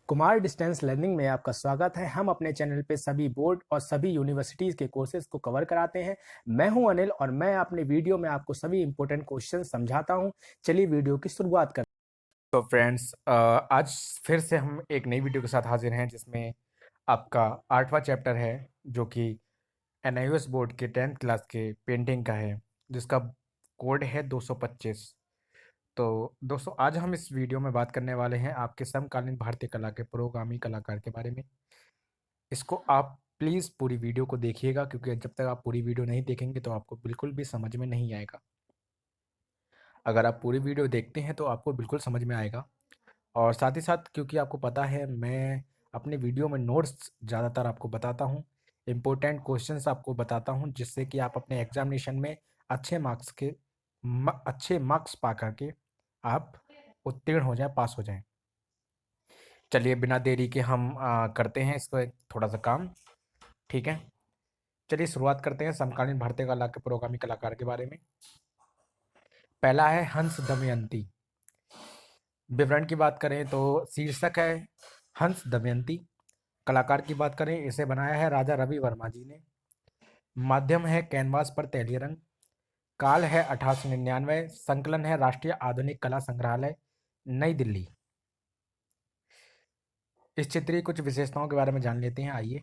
Kumar distance learning में आपका स्वागत है। हम अपने चैनल पे सभी बोर्ड और सभी यूनिवर्सिटीज के कोर्सेज को कवर कराते हैं। मैं हूं अनिल और मैं अपने वीडियो में आपको सभी इंपॉर्टेंट क्वेश्चन समझाता हूं। चलिए वीडियो की शुरुआत करते हैं। तो फ्रेंड्स, आज फिर से हम एक नई वीडियो के साथ हाजिर हैं जिसमें आपका 8वां चैप्टर है जो कि एनआईओएस बोर्ड के 10th क्लास के पेंटिंग का है, जिसका कोड है 225। तो दोस्तों, आज हम इस वीडियो में बात करने वाले हैं आपके समकालीन भारतीय कला के पुरोगामी कलाकार के बारे में। इसको आप प्लीज़ पूरी वीडियो को देखिएगा, क्योंकि जब तक आप पूरी वीडियो नहीं देखेंगे तो आपको बिल्कुल भी समझ में नहीं आएगा। अगर आप पूरी वीडियो देखते हैं तो आपको बिल्कुल समझ में आएगा। और साथ ही साथ, क्योंकि आपको पता है मैं अपने वीडियो में नोट्स ज़्यादातर आपको बताता हूँ, इम्पोर्टेंट क्वेश्चंस आपको बताता हूँ, जिससे कि आप अपने एग्जामिनेशन में अच्छे मार्क्स पा करके आप उत्तीर्ण हो जाएं, पास हो जाएं। चलिए बिना देरी के हम करते हैं इसको थोड़ा सा काम। ठीक है, चलिए शुरुआत करते हैं समकालीन भारतीय कला के पुरोगामी कलाकार के बारे में। पहला है हंस दमयंती। विवरण की बात करें तो शीर्षक है हंस दमयंती। कलाकार की बात करें, इसे बनाया है राजा रवि वर्मा जी ने। माध्यम है कैनवास पर तैलीय रंग। काल है 1899। संकलन है राष्ट्रीय आधुनिक कला संग्रहालय, नई दिल्ली। इस चित्र की कुछ विशेषताओं के बारे में जान लेते हैं, आइए।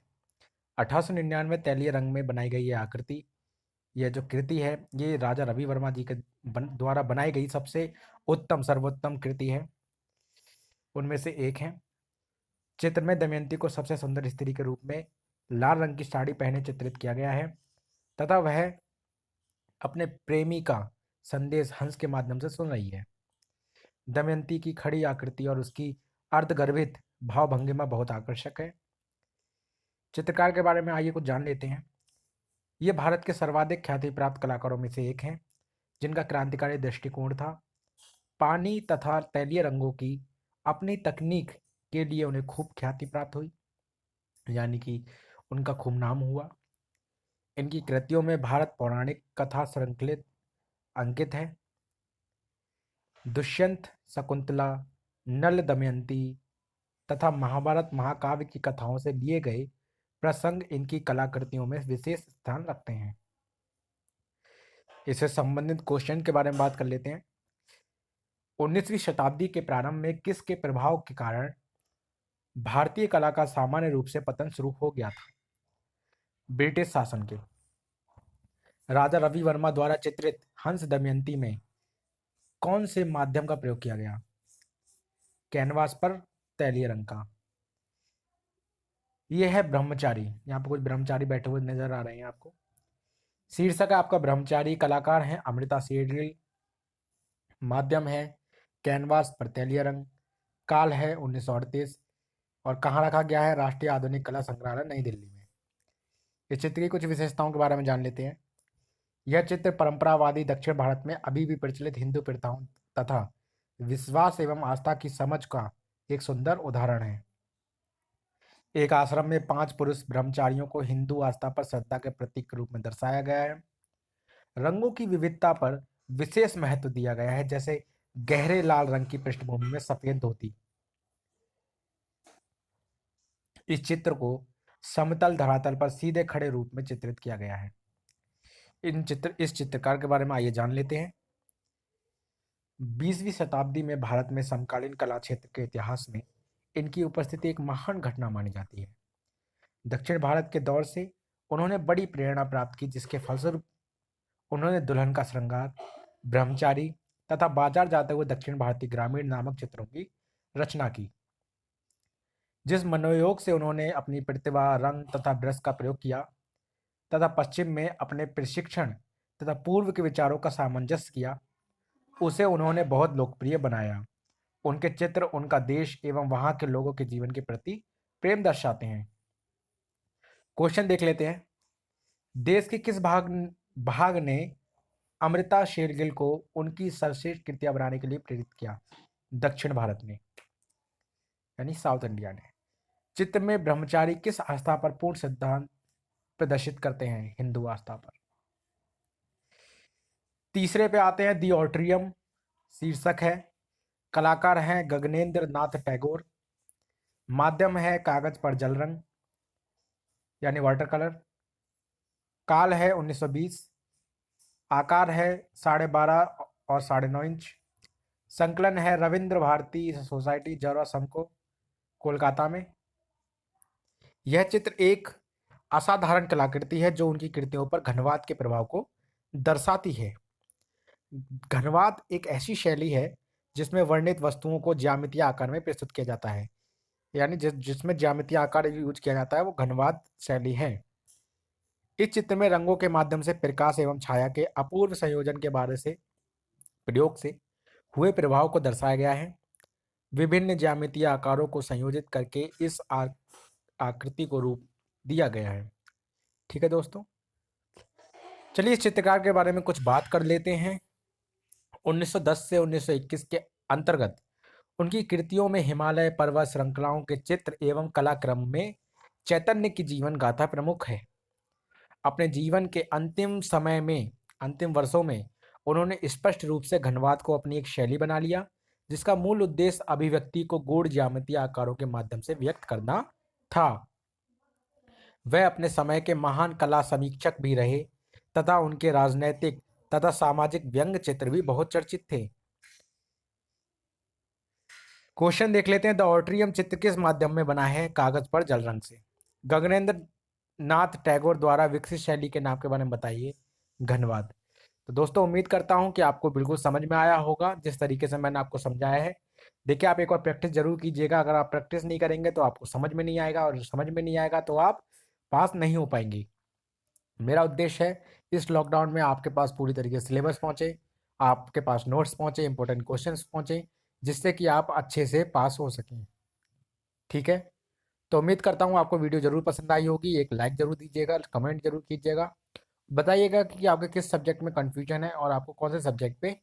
1899 तैलीय रंग में बनाई गई ये आकृति, यह जो कृति है, ये राजा रवि वर्मा जी के द्वारा बनाई गई सबसे उत्तम सर्वोत्तम कृति है, उनमें से एक है। चित्र में दमयंती को सबसे सुंदर स्त्री के रूप में लाल रंग की साड़ी पहने चित्रित किया गया है, तथा वह अपने प्रेमी का संदेश हंस के माध्यम से सुन रही है। दमयंती की खड़ी आकृति और उसकी अर्धगर्भित भावभंगिमा बहुत आकर्षक है। चित्रकार के बारे में आइए कुछ जान लेते हैं। ये भारत के सर्वाधिक ख्याति प्राप्त कलाकारों में से एक हैं, जिनका क्रांतिकारी दृष्टिकोण था। पानी तथा तैलीय रंगों की अपनी तकनीक के लिए उन्हें खूब ख्याति प्राप्त हुई, यानी कि उनका खूब नाम हुआ। इनकी कृतियों में भारत पौराणिक कथा श्रृंखलित अंकित है। दुष्यंत, शकुंतला, नल दमयंती तथा महाभारत महाकाव्य की कथाओं से लिए गए प्रसंग इनकी कलाकृतियों में विशेष स्थान रखते हैं। इससे संबंधित क्वेश्चन के बारे में बात कर लेते हैं। 19वीं शताब्दी के प्रारंभ में किसके प्रभाव के कारण भारतीय कला का सामान्य रूप से पतन शुरू हो गया था? ब्रिटिश शासन के। राजा रवि वर्मा द्वारा चित्रित हंस दमयंती में कौन से माध्यम का प्रयोग किया गया? कैनवास पर तैलीय रंग का। यह है ब्रह्मचारी। यहाँ पर कुछ ब्रह्मचारी बैठे हुए नजर आ रहे हैं आपको। शीर्षक है आपका ब्रह्मचारी। कलाकार हैं अमृता शेरगिल। माध्यम है कैनवास पर तैलीय रंग। काल है 1938 और कहाँ रखा गया है? राष्ट्रीय आधुनिक कला संग्रहालय, नई दिल्ली में। इस चित्र की कुछ विशेषताओं के बारे में जान लेते हैं। यह चित्र परंपरावादी दक्षिण भारत में अभी भी प्रचलित हिंदू प्रथाओं तथा विश्वास एवं आस्था की समझ का एक सुंदर उदाहरण है। एक आश्रम में 5 पुरुष ब्रह्मचारियों को हिंदू आस्था पर श्रद्धा के प्रतीक के रूप में दर्शाया गया है। रंगों की विविधता पर विशेष महत्व दिया गया है, जैसे गहरे लाल रंग की पृष्ठभूमि में सफेद धोती। इस चित्र को समतल धरातल पर सीधे खड़े रूप में चित्रित किया गया है। इस चित्रकार के बारे में आइए जान लेते हैं। 20वीं शताब्दी में भारत में समकालीन कला क्षेत्र के इतिहास में इनकी उपस्थिति एक महान घटना मानी जाती है। दक्षिण भारत के दौर से उन्होंने बड़ी प्रेरणा प्राप्त की, जिसके फलस्वरूप उन्होंने दुल्हन का श्रृंगार, ब्रह्मचारी तथा बाजार जाते हुए दक्षिण भारतीय ग्रामीण नामक चित्रों की रचना की। जिस मनोयोग से उन्होंने अपनी प्रतिभा, रंग तथा ब्रश का प्रयोग किया तथा पश्चिम में अपने प्रशिक्षण तथा पूर्व के विचारों का सामंजस्य किया, उसे उन्होंने बहुत लोकप्रिय बनाया। उनके चित्र उनका देश एवं वहां के लोगों के जीवन के प्रति प्रेम दर्शाते हैं। क्वेश्चन देख लेते हैं। देश के किस भाग ने अमृता शेरगिल को उनकी सर्वश्रेष्ठ कृतियां बनाने के लिए प्रेरित किया? दक्षिण भारत ने, यानी साउथ इंडिया ने। चित्र में ब्रह्मचारी किस आस्था पर पूर्ण सिद्धांत प्रदर्शित करते हैं? हिंदू आस्था पर। तीसरे पे आते हैं, दी ऑट्रियम। शीर्षक है, कलाकार हैं गगनेंद्र नाथ टैगोर। माध्यम है कागज पर जल रंग यानी वाटर कलर। काल है 1920। आकार है 12.5 और 9.5 इंच। संकलन है रविंद्र भारती सोसाइटी जरा समको, कोलकाता में। यह चित्र एक असाधारण कलाकृति है जो उनकी कृतियों पर घनवाद के प्रभाव को दर्शाती है। घनवाद एक ऐसी शैली है जिसमें वर्णित वस्तुओं को ज्यामितीय आकार में प्रस्तुत किया जाता है, यानी जिसमें ज्यामितीय आकार यूज किया जाता है वो घनवाद शैली है। इस चित्र में रंगों के माध्यम से प्रकाश एवं छाया के अपूर्व संयोजन के बारे से प्रयोग से हुए प्रभाव को दर्शाया गया है। विभिन्न ज्यामितीय आकारों को संयोजित करके इस आकृति को रूप दिया गया है। ठीक है दोस्तों, चलिए इस चित्रकार के बारे में कुछ बात कर लेते हैं। 1910 से 1921 के अंतर्गत उनकी कृतियों में हिमालय पर्वत श्रृंखलाओं के चित्र एवं कलाक्रम में चैतन्य की जीवन गाथा प्रमुख है। अपने जीवन के अंतिम वर्षों में उन्होंने स्पष्ट रूप से घनवाद को अपनी एक शैली बना लिया, जिसका मूल उद्देश्य अभिव्यक्ति को गूढ़ ज्यामितीय आकारों के माध्यम से व्यक्त करना था। वह अपने समय के महान कला समीक्षक भी रहे तथा उनके राजनैतिक तथा सामाजिक व्यंग्य चित्र भी बहुत चर्चित थे। क्वेश्चन देख लेते हैं। द ऑडिटोरियम चित्र किस माध्यम में बना है? कागज पर जल रंग से। गगनेंद्र नाथ टैगोर द्वारा विकसित शैली के नाम के बारे में बताइए। घनवाद। तो दोस्तों उम्मीद करता हूं कि आपको बिल्कुल समझ में आया होगा जिस तरीके से मैंने आपको समझाया है। देखिए आप एक बार प्रैक्टिस जरूर कीजिएगा। अगर आप प्रैक्टिस नहीं करेंगे तो आपको समझ में नहीं आएगा, और समझ में नहीं आएगा तो आप पास नहीं हो पाएंगे। मेरा उद्देश्य है इस लॉकडाउन में आपके पास पूरी तरीके से सिलेबस पहुंचे, आपके पास नोट्स पहुंचे, इंपॉर्टेंट क्वेश्चंस पहुंचे, जिससे कि आप अच्छे से पास हो सकें। ठीक है, तो उम्मीद करता हूँ आपको वीडियो जरूर पसंद आई होगी। एक लाइक जरूर दीजिएगा, कमेंट जरूर कीजिएगा, बताइएगा कि आपके किस सब्जेक्ट में कन्फ्यूजन है और आपको कौन से सब्जेक्ट पे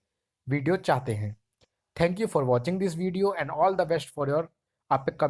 वीडियो चाहते हैं। Thank you for watching this video and all the best for your upcoming